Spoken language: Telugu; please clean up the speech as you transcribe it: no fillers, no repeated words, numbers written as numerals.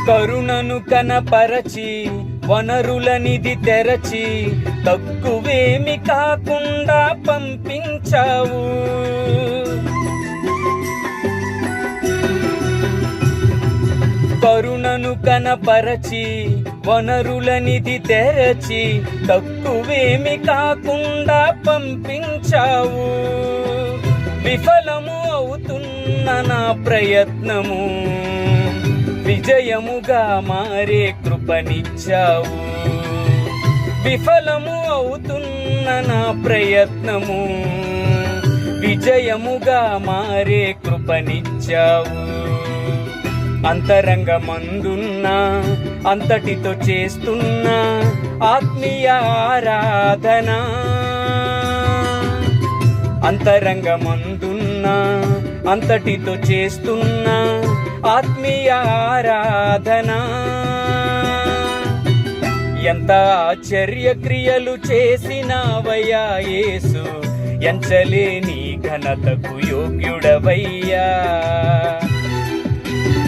కరుణను కనపరచి వనరుల నిధి తెరచి తక్కువేమి కాకుండా పంపించావు. కరుణను కనపరచి వనరుల నిధి తెరచి తక్కువేమి కాకుండా పంపించావు. విఫలము అవుతున్న నా ప్రయత్నము విజయముగా మారే కృపనిచ్చావు. విఫలము అవుతున్న నా ప్రయత్నము విజయముగా మారే కృపనిచ్చావు. అంతరంగమందున్నా అంతటితో చేస్తున్నా ఆత్మీయ ఆరాధన. అంతరంగమందున్నా అంతటితో చేస్తున్నా ఆత్మీయ ఆరాధన. ఎంత ఆశ్చర్య క్రియలు చేసినావయ్యా యేసు, ఎంచలేని ఘనతకు యోగ్యుడవయ్యా.